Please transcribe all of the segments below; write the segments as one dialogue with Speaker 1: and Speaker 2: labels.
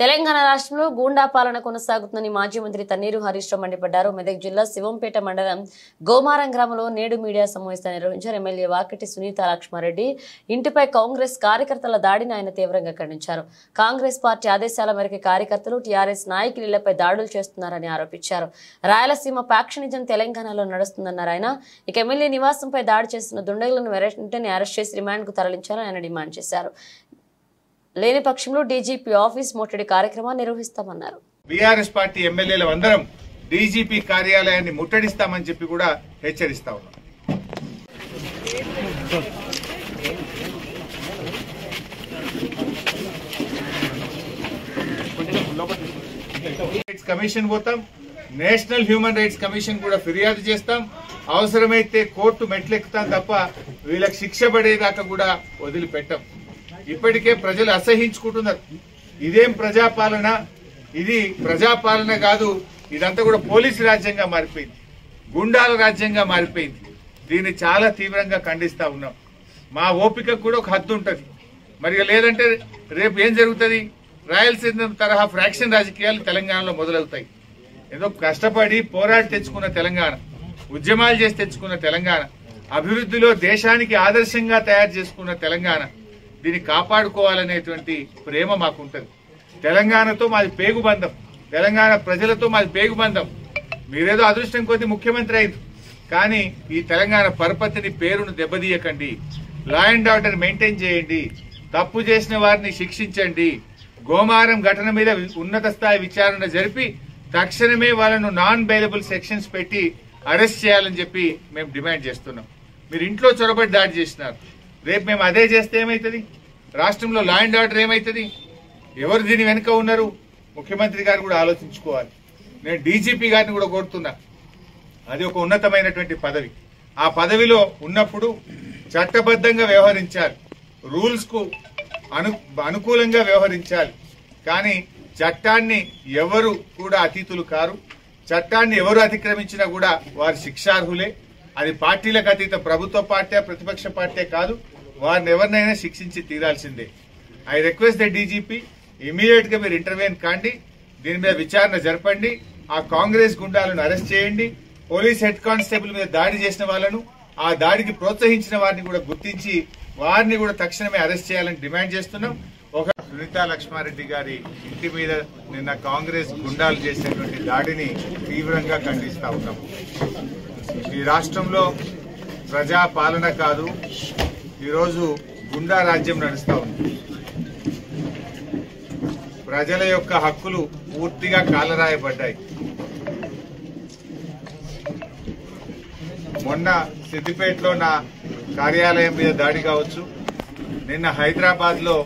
Speaker 1: తెలంగాణ రాష్ట్రంలో గూండా పాలన కొనసాగుతుందని మాజీ మంత్రి తన్నీరు హరీష్ రావు మండిపడ్డారు. మెదక్ జిల్లా శివంపేట మండలం గోమారం గ్రామంలో నేడు మీడియా సమావేశాన్ని నిర్వహించారు. ఎమ్మెల్యే వాకిటి సునీత లక్ష్మారెడ్డి ఇంటిపై కాంగ్రెస్ కార్యకర్తల దాడిని ఆయన తీవ్రంగా ఖండించారు. కాంగ్రెస్ పార్టీ ఆదేశాల మేరకు కార్యకర్తలు టీఆర్ఎస్ నాయకులు ఇళ్లపై దాడులు చేస్తున్నారని ఆరోపించారు. రాయలసీమ ప్యాక్షనిజం తెలంగాణలో నడుస్తుందన్నారు ఆయన. ఇక ఎమ్మెల్యే నివాసంపై దాడి చేస్తున్న దుండగులను వెంటనే అరెస్ట్ చేసి రిమాండ్ కు తరలించాలని ఆయన డిమాండ్ చేశారు. లేని పక్షంలో డీజీపీ ఆఫీస్ ముట్టడి కార్యక్రమాన్ని నిర్వహిస్తామన్నారు.
Speaker 2: బీఆర్ఎస్ పార్టీ ఎమ్మెల్యేలు అందరం డీజీపీ కార్యాలయాన్ని ముట్టడిస్తామని చెప్పి కూడా హెచ్చరిస్తా ఉన్నాం. కమిషన్ పోతాం, నేషనల్ హ్యూమన్ రైట్స్ కమిషన్ కూడా ఫిర్యాదు చేస్తాం. అవసరమైతే కోర్టు మెట్లెక్కుతాం తప్ప వీళ్ళకి శిక్ష పడేదాకా కూడా వదిలిపెట్టాం. ఇప్పటికే ప్రజలు అసహించుకుంటున్నారు. ఇదేం ప్రజాపాలన? ఇది ప్రజాపాలన కాదు, ఇదంతా కూడా పోలీసు రాజ్యంగా మారిపోయింది, గుండాల రాజ్యంగా మారిపోయింది. దీన్ని చాలా తీవ్రంగా ఖండిస్తా ఉన్నాం. మా ఓపిక కూడా ఒక హద్దు ఉంటుంది. మరి లేదంటే రేపు ఏం జరుగుతుంది? రాయలసీమ తరహా ఫ్రాక్షన్ రాజకీయాలు తెలంగాణలో మొదలవుతాయి. ఏదో కష్టపడి పోరాడి తెచ్చుకున్న తెలంగాణ, ఉద్యమాలు చేసి తెచ్చుకున్న తెలంగాణ, అభివృద్ధిలో దేశానికి ఆదర్శంగా తయారు చేసుకున్న తెలంగాణ, దీన్ని కాపాడుకోవాలనేటువంటి ప్రేమ మాకుంటది. తెలంగాణతో మాది పేగుబంధం, తెలంగాణ ప్రజలతో మాది పేగుబంధం. మీరేదో అదృష్టం కొద్ది ముఖ్యమంత్రి అయింది, కానీ ఈ తెలంగాణ పరపతిని పేరును దెబ్బతీయకండి. లా అండ్ ఆర్డర్ మెయింటైన్ చేయండి, తప్పు చేసిన వారిని శిక్షించండి. గోమారం ఘటన మీద ఉన్నత స్థాయి విచారణ జరిపి తక్షణమే వాళ్ళను నాన్ బెయిలబుల్ సెక్షన్స్ పెట్టి అరెస్ట్ చేయాలని చెప్పి మేము డిమాండ్ చేస్తున్నాం. మీరు ఇంట్లో చొరబడి దాడి చేసినారు, రేపు మేము అదే చేస్తే ఏమైతుంది? రాష్ట్రంలో లా అండ్ ఆర్డర్ ఏమైతుంది? ఎవరు దీని వెనుక ఉన్నారు? ముఖ్యమంత్రి గారు కూడా ఆలోచించుకోవాలి. నేను డీజీపీ గారిని కూడా కోరుతున్నా, అది ఒక ఉన్నతమైనటువంటి పదవి. ఆ పదవిలో ఉన్నప్పుడు చట్టబద్ధంగా వ్యవహరించాలి, రూల్స్ కు అనుకూలంగా వ్యవహరించాలి. కానీ చట్టాన్ని ఎవరు కూడా అతీతులు కారు. చట్టాన్ని ఎవరు అతిక్రమించినా కూడా వారు శిక్షార్హులే. అది పార్టీలకు అతీత ప్రభుత్వ పార్టీ ప్రతిపక్ష పార్టీ కాదు, వారిని ఎవరినైనా శిక్షించి తీరాల్సిందే. I request the DGP, immediate గా మీరు ఇంటర్వ్యూన్ కాండి, దీని మీద విచారణ జరపండి, ఆ కాంగ్రెస్ గుండాలను అరెస్ట్ చేయండి. పోలీస్ హెడ్ కానిస్టేబుల్ మీద దాడి చేసిన వాళ్ళను, ఆ దాడికి ప్రోత్సహించిన వారిని కూడా గుర్తించి వారిని కూడా తక్షణమే అరెస్ట్ చేయాలని డిమాండ్ చేస్తున్నాం. ఒక సునీత లక్ష్మారెడ్డి గారి ఇంటి మీద నిన్న కాంగ్రెస్ గుండాలు చేసినటువంటి దాడిని తీవ్రంగా ఖండిస్తా ఉన్నాం. ఈ రాష్ట్రంలో ప్రజా పాలన కాదు, ఈరోజు గుండా రాజ్యం నడుస్తా ఉంది. ప్రజల యొక్క హక్కులు పూర్తిగా కాలరాయబడ్డాయి. మొన్న సిద్దిపేటలో నా కార్యాలయం మీద దాడి కావచ్చు, నిన్న హైదరాబాద్ లో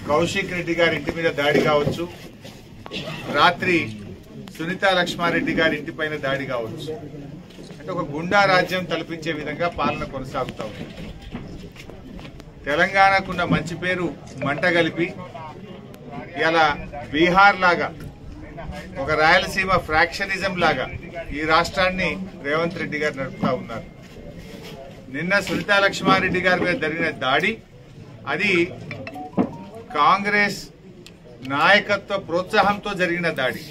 Speaker 2: కౌశిక్ రెడ్డి గారి ఇంటి మీద దాడి కావచ్చు, రాత్రి సునీత లక్ష్మారెడ్డి గారి ఇంటి పైన దాడి కావచ్చు. అంటే ఒక గుండా రాజ్యం తలపించే విధంగా పాలన కొనసాగుతా ఉంది. తెలంగాణకున్న మంచి పేరు మంట కలిపి ఇలా బీహార్ లాగా, ఒక రాయలసీమ ఫ్రాక్షనిజం లాగా ఈ రాష్ట్రాన్ని రేవంత్ రెడ్డి గారు నడుపుతా ఉన్నారు. నిన్న సునీత లక్ష్మారెడ్డి గారి మీద జరిగిన దాడి అది కాంగ్రెస్ నాయకత్వ ప్రోత్సాహంతో జరిగిన దాడి.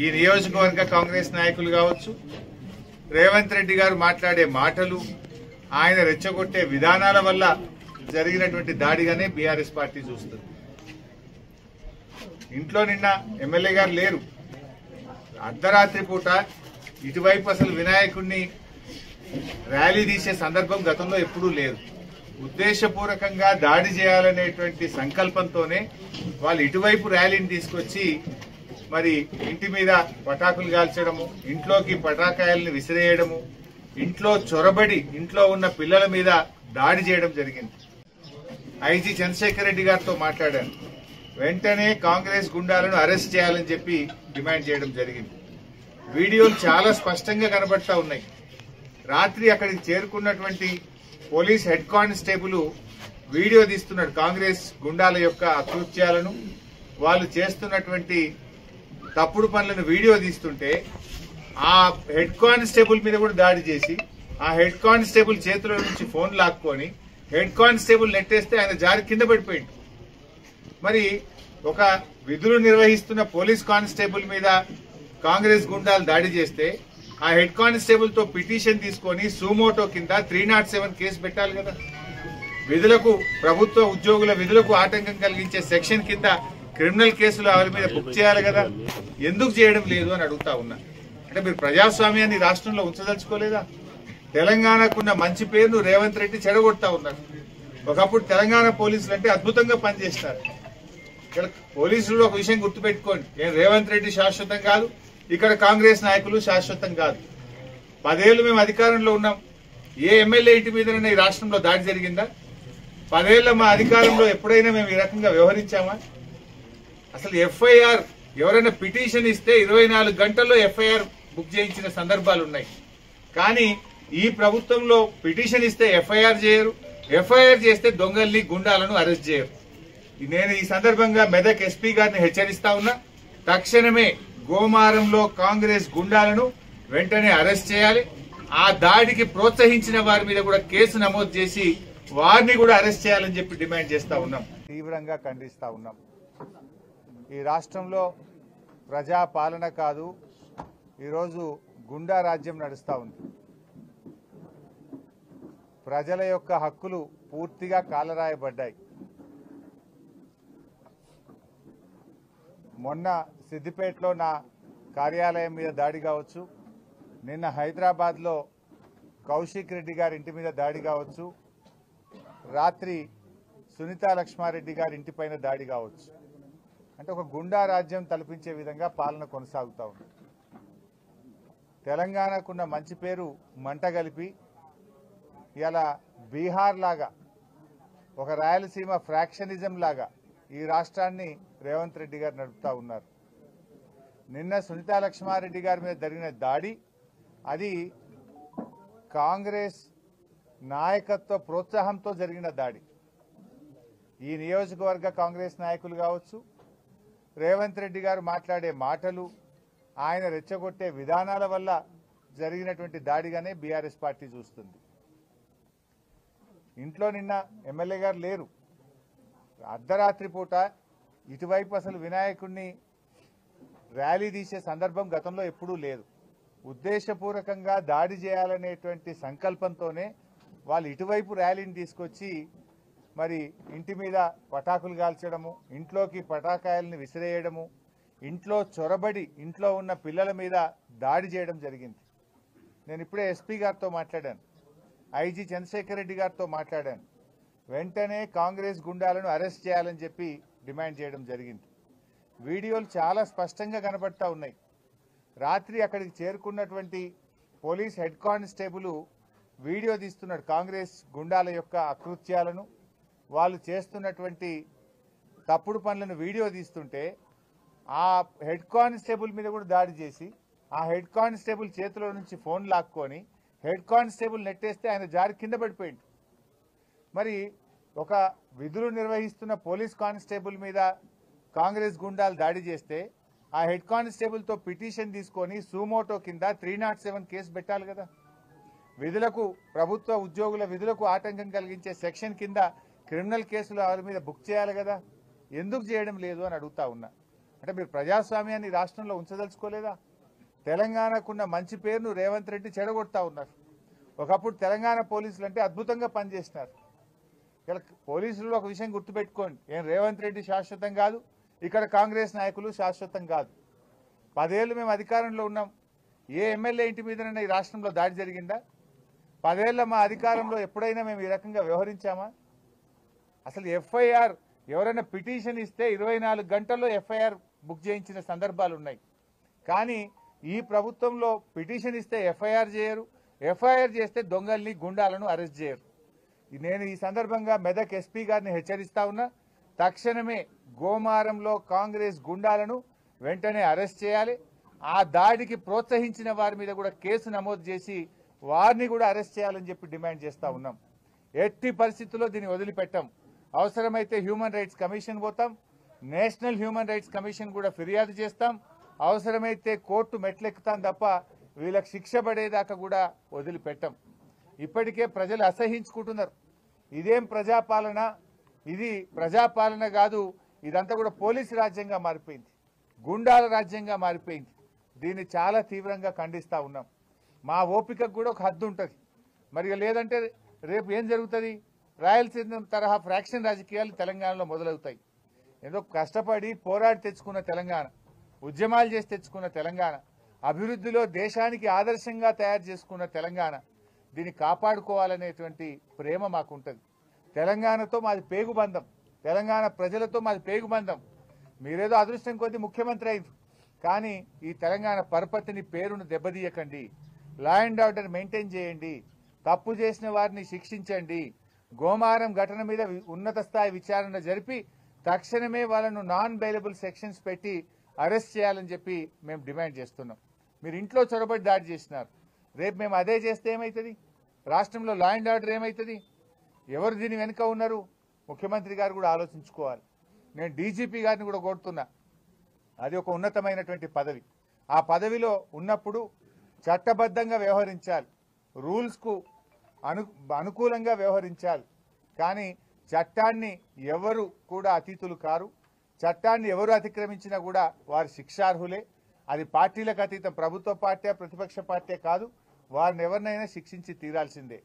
Speaker 2: ఈ నియోజకవర్గ కాంగ్రెస్ నాయకులు కావచ్చు, రేవంత్ రెడ్డి గారు మాట్లాడే మాటలు, ఆయన రెచ్చగొట్టే విధానాల వల్ల జరిగినటువంటి దాడిగానే బీఆర్ఎస్ పార్టీ చూస్తుంది. ఇంట్లో నిన్న ఎమ్మెల్యే గారు లేరు. అర్ధరాత్రి పూట ఇటువైపు అసలు వినాయకుడిని ర్యాలీ తీసే సందర్భం గతంలో ఎప్పుడూ లేదు. ఉద్దేశపూర్వకంగా దాడి చేయాలనేటువంటి సంకల్పంతోనే వాళ్ళు ఇటువైపు ర్యాలీని తీసుకొచ్చి మరి ఇంటి మీద పటాకులు కాల్చడము, ఇంట్లోకి పటాకాయల్ని విసిరేయడము, ఇంట్లో చొరబడి ఇంట్లో ఉన్న పిల్లల మీద దాడి చేయడం జరిగింది. ఐజీ చంద్రశేఖర్ రెడ్డి గారితో మాట్లాడాను. వెంటనే కాంగ్రెస్ గుండాలను అరెస్ట్ చేయాలని చెప్పి డిమాండ్ చేయడం జరిగింది. వీడియోలు చాలా స్పష్టంగా కనబడతా ఉన్నాయి. రాత్రి అక్కడికి చేరుకున్నటువంటి పోలీస్ హెడ్ కానిస్టేబుల్ వీడియో తీస్తున్నాడు కాంగ్రెస్ గుండాల యొక్క అకృత్యాలను, వాళ్ళు చేస్తున్నటువంటి తప్పుడు పనులను వీడియో తీస్తుంటే ఆ హెడ్ కానిస్టేబుల్ మీద కూడా దాడి చేసి ఆ హెడ్ కానిస్టేబుల్ చేతిలో నుంచి ఫోన్ లాక్కొని హెడ్ కానిస్టేబుల్ నెట్టేస్తే ఆయన జారి కింద పడిపోయింది. మరి ఒక విధులు నిర్వహిస్తున్న పోలీస్ కానిస్టేబుల్ మీద కాంగ్రెస్ గుండాలు దాడి చేస్తే ఆ హెడ్ కానిస్టేబుల్ తో పిటిషన్ తీసుకొని సూమోటో కింద 307 కేసు పెట్టాలి కదా. విధులకు ప్రభుత్వ ఉద్యోగుల విధులకు ఆటంకం కలిగించే సెక్షన్ కింద క్రిమినల్ కేసులు వారి మీద బుక్ చేయాలి కదా. ఎందుకు చేయడం లేదు అని అడుగుతా ఉన్నా. అంటే మీరు ప్రజాస్వామ్యాన్ని రాష్ట్రంలో ఉంచదలుచుకోలేదా? తెలంగాణకున్న మంచి పేరును రేవంత్ రెడ్డి చెడగొడతా ఉన్నారు. ఒకప్పుడు తెలంగాణ పోలీసులు అంటే అద్భుతంగా పనిచేస్తారు. ఇక్కడ పోలీసులు ఒక విషయం గుర్తుపెట్టుకోండి, ఏం రేవంత్ రెడ్డి శాశ్వతం కాదు, ఇక్కడ కాంగ్రెస్ నాయకులు శాశ్వతం కాదు. 10 ఏళ్లు మేము అధికారంలో ఉన్నాం. ఏ ఎమ్మెల్యే ఇంటి మీదనైనా ఈ రాష్ట్రంలో దాడి జరిగిందా? 10 ఏళ్ల మా అధికారంలో ఎప్పుడైనా మేము ఈ రకంగా వ్యవహరించామా? అసలు ఎఫ్ఐఆర్ ఎవరైనా పిటిషన్ ఇస్తే 24 గంటల్లో ఎఫ్ఐఆర్ బుక్ చేయించిన సందర్భాలు ఉన్నాయి. కానీ ఈ ప్రభుత్వంలో పిటిషన్ ఇస్తే ఎఫ్ఐఆర్ చేయరు, ఎఫ్ఐఆర్ చేస్తే దొంగల్ని గుండాలను అరెస్ట్ చేయరు. నేను ఈ సందర్భంగా మెదక్ ఎస్పీ గారిని హెచ్చరిస్తా ఉన్నా, తక్షణమే గోమారంలో కాంగ్రెస్ గుండాలను వెంటనే అరెస్ట్ చేయాలి. ఆ దాడికి ప్రోత్సహించిన వారి మీద కూడా కేసు నమోదు చేసి వారిని కూడా అరెస్ట్ చేయాలని చెప్పి డిమాండ్ చేస్తా ఉన్నాం. తీవ్రంగా ఖండిస్తా ఉన్నాం. ఈ రాష్ట్రంలో ప్రజా పాలన కాదు, ఈరోజు గుండా రాజ్యం నడుస్తూ ఉంది. ప్రజల యొక్క హక్కులు పూర్తిగా కాలరాయబడ్డాయి. మొన్న సిద్దిపేటలో నా కార్యాలయం మీద దాడి కావచ్చు, నిన్న హైదరాబాద్లో కౌశిక్ రెడ్డి గారి ఇంటి మీద దాడి కావచ్చు, రాత్రి సునీతా లక్ష్మారెడ్డి గారి ఇంటిపైన దాడి కావచ్చు. అంటే ఒక గుండా రాజ్యం తలపించే విధంగా పాలన కొనసాగుతూ ఉంది. తెలంగాణకున్న మంచి పేరు మంటగలిపి ఇలా బీహార్ లాగా, ఒక రాయలసీమ ఫ్రాక్షనిజం లాగా ఈ రాష్ట్రాన్ని రేవంత్ రెడ్డి గారు నడుపుతా ఉన్నారు. నిన్న సునీతా లక్ష్మారెడ్డి గారి మీద జరిగిన దాడి అది కాంగ్రెస్ నాయకత్వ ప్రోత్సాహంతో జరిగిన దాడి. ఈ నియోజకవర్గ కాంగ్రెస్ నాయకులు కావచ్చు, రేవంత్ రెడ్డి గారు మాట్లాడే మాటలు, ఆయన రెచ్చగొట్టే విధానాల వల్ల జరిగినటువంటి దాడిగానే బీఆర్ఎస్ పార్టీ చూస్తుంది. ఇంట్లో నిన్న ఎమ్మెల్యే గారు లేరు. అర్ధరాత్రి పూట ఇటువైపు అసలు వినాయకుడిని ర్యాలీ తీసే సందర్భం గతంలో ఎప్పుడూ లేదు. ఉద్దేశపూర్వకంగా దాడి చేయాలనేటువంటి సంకల్పంతోనే వాళ్ళు ఇటువైపు ర్యాలీని తీసుకొచ్చి మరి ఇంటి మీద పటాకులు కాల్చడము, ఇంట్లోకి పటాకాయల్ని విసిరేయడము, ఇంట్లో చొరబడి ఇంట్లో ఉన్న పిల్లల మీద దాడి చేయడం జరిగింది. నేను ఇప్పుడే ఎస్పీ గారితో మాట్లాడాను, ఐజీ చంద్రశేఖర్ రెడ్డి గారితో మాట్లాడాను. వెంటనే కాంగ్రెస్ గుండాలను అరెస్ట్ చేయాలని చెప్పి డిమాండ్ చేయడం జరిగింది. వీడియోలు చాలా స్పష్టంగా కనబడతా ఉన్నాయి. రాత్రి అక్కడికి చేరుకున్నటువంటి పోలీస్ హెడ్ కానిస్టేబుల్ వీడియో తీస్తున్నాడు కాంగ్రెస్ గుండాల యొక్క అకృత్యాలను, వాళ్ళు చేస్తున్నటువంటి తప్పుడు పనులను వీడియో తీస్తుంటే ఆ హెడ్ కానిస్టేబుల్ మీద కూడా దాడి చేసి ఆ హెడ్ కానిస్టేబుల్ చేతిలో నుంచి ఫోన్ లాక్కొని హెడ్ కానిస్టేబుల్ నెట్టేస్తే ఆయన జారి కింద పడిపోయింది. మరి ఒక విధులు నిర్వహిస్తున్న పోలీస్ కానిస్టేబుల్ మీద కాంగ్రెస్ గుండాలు దాడి చేస్తే ఆ హెడ్ కానిస్టేబుల్తో పిటిషన్ తీసుకొని సూమోటో కింద 307 కేసు పెట్టాలి కదా. విధులకు ప్రభుత్వ ఉద్యోగుల విధులకు ఆటంకం కలిగించే సెక్షన్ కింద క్రిమినల్ కేసులు వారి మీద బుక్ చేయాలి కదా. ఎందుకు చేయడం లేదు అని అడుగుతా ఉన్నా. అంటే మీరు ప్రజాస్వామ్యాన్ని రాష్ట్రంలో ఉంచదలుచుకోలేదా? తెలంగాణకున్న మంచి పేరును రేవంత్ రెడ్డి చెడగొడతా ఉన్నారు. ఒకప్పుడు తెలంగాణ పోలీసులు అంటే అద్భుతంగా పనిచేస్తున్నారు. ఇలా పోలీసులు ఒక విషయం గుర్తుపెట్టుకోండి, ఏం రేవంత్ రెడ్డి శాశ్వతం కాదు, ఇక్కడ కాంగ్రెస్ నాయకులు శాశ్వతం కాదు. 10 ఏళ్లు మేము అధికారంలో ఉన్నాం. ఏ ఎమ్మెల్యే ఇంటి మీదనైనా ఈ రాష్ట్రంలో దాడి జరిగిందా? 10 ఏళ్ల మా అధికారంలో ఎప్పుడైనా మేము ఈ రకంగా వ్యవహరించామా? అసలు ఎఫ్ఐఆర్ ఎవరైనా పిటిషన్ ఇస్తే 24 గంటల్లో ఎఫ్ఐఆర్ బుక్ చేయించిన సందర్భాలు ఉన్నాయి. కానీ ఈ ప్రభుత్వంలో పిటిషన్ ఇస్తే ఎఫ్ఐఆర్ చేయరు, ఎఫ్ఐఆర్ చేస్తే దొంగల్ని గుండాలను అరెస్ట్ చేయరు. నేను ఈ సందర్భంగా మెదక్ ఎస్పీ గారిని హెచ్చరిస్తా ఉన్నా, తక్షణమే గోమారంలో కాంగ్రెస్ గుండాలను వెంటనే అరెస్ట్ చేయాలి. ఆ దాడికి ప్రోత్సహించిన వారి మీద కూడా కేసు నమోదు చేసి వారిని కూడా అరెస్ట్ చేయాలని చెప్పి డిమాండ్ చేస్తా ఉన్నాం. ఎట్టి పరిస్థితుల్లో దీన్ని వదిలిపెట్టాం. అవసరమైతే హ్యూమన్ రైట్స్ కమిషన్ పోతాం, నేషనల్ హ్యూమన్ రైట్స్ కమిషన్ కూడా ఫిర్యాదు చేస్తాం, అవసరమైతే కోర్టు మెట్లెక్కుతాం తప్ప వీళ్ళకి శిక్ష పడేదాకా కూడా వదిలిపెట్టాం. ఇప్పటికే ప్రజలు అసహించుకుంటున్నారు. ఇదేం ప్రజాపాలన? ఇది ప్రజాపాలన కాదు, ఇదంతా కూడా పోలీసు రాజ్యంగా మారిపోయింది, గుండాల రాజ్యంగా మారిపోయింది. దీన్ని చాలా తీవ్రంగా ఖండిస్తూ ఉన్నాం. మా ఓపికకు కూడా ఒక హద్దు ఉంటుంది. మరి లేదంటే రేపు ఏం జరుగుతుంది? రాయలసీమ తరహా ఫ్రాక్షన్ రాజకీయాలు తెలంగాణలో మొదలవుతాయి. ఏదో కష్టపడి పోరాడి తెచ్చుకున్న తెలంగాణ, ఉద్యమాలు చేసి తెచ్చుకున్న తెలంగాణ, అభివృద్ధిలో దేశానికి ఆదర్శంగా తయారు చేసుకున్న తెలంగాణ, దీన్ని కాపాడుకోవాలనేటువంటి ప్రేమ మాకుంటుంది. తెలంగాణతో మాది పేగుబంధం, తెలంగాణ ప్రజలతో మాది పేగుబంధం. మీరేదో అదృష్టం కొద్దీ ముఖ్యమంత్రి అయింది, కానీ ఈ తెలంగాణ పరపతిని పేరును దెబ్బతీయకండి. లా అండ్ ఆర్డర్ మెయింటైన్ చేయండి, తప్పు చేసిన వారిని శిక్షించండి. గోమారం ఘటన మీద ఉన్నత స్థాయి విచారణ జరిపి తక్షణమే వాళ్ళను నాన్ బెయిలబుల్ సెక్షన్స్ పెట్టి అరెస్ట్ చేయాలని చెప్పి మేము డిమాండ్ చేస్తున్నాం. మీరు ఇంట్లో చొరబడి దాడి చేసినారు, రేపు మేము అదే చేస్తే ఏమవుతుంది? రాష్ట్రంలో లా అండ్ ఆర్డర్ ఏమవుతుంది? ఎవరు దీని వెనుక ఉన్నారు? ముఖ్యమంత్రి గారు కూడా ఆలోచించుకోవాలి. నేను డీజీపీ గారిని కూడా కోరుతున్నా, అది ఒక ఉన్నతమైనటువంటి పదవి. ఆ పదవిలో ఉన్నప్పుడు చట్టబద్ధంగా వ్యవహరించాలి, రూల్స్కు అనుకూలంగా వ్యవహరించాలి. కానీ చట్టాన్ని ఎవరు కూడా అతీతులు కారు. చట్టాన్ని ఎవరు అతిక్రమించినా కూడా వారు శిక్షార్హులే. అది పార్టీలకు అతీతం, ప్రభుత్వ పార్టీ ప్రతిపక్ష పార్టీ కాదు, వారిని ఎవరినైనా శిక్షించి తీరాల్సిందే.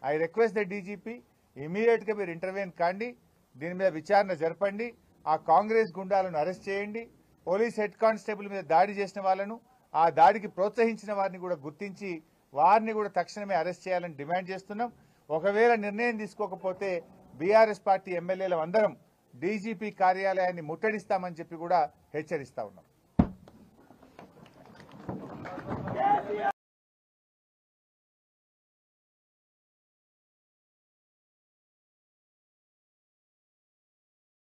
Speaker 2: I request the DGP, immediate గా మీరు ఇంటర్వ్యూన్ కాండి, దీని మీద విచారణ జరపండి, ఆ కాంగ్రెస్ గుండాలను అరెస్ట్ చేయండి. పోలీస్ హెడ్ కానిస్టేబుల్ మీద దాడి చేసిన వాళ్ళను, ఆ దాడికి ప్రోత్సహించిన వారిని కూడా గుర్తించి వారిని కూడా తక్షణమే అరెస్ట్ చేయాలని డిమాండ్ చేస్తున్నాం. ఒకవేళ నిర్ణయం తీసుకోకపోతే బీఆర్ఎస్ పార్టీ ఎమ్మెల్యేలు అందరం డీజీపీ కార్యాలయాన్ని ముట్టడిస్తామని చెప్పి కూడా హెచ్చరిస్తా ఉన్నాం.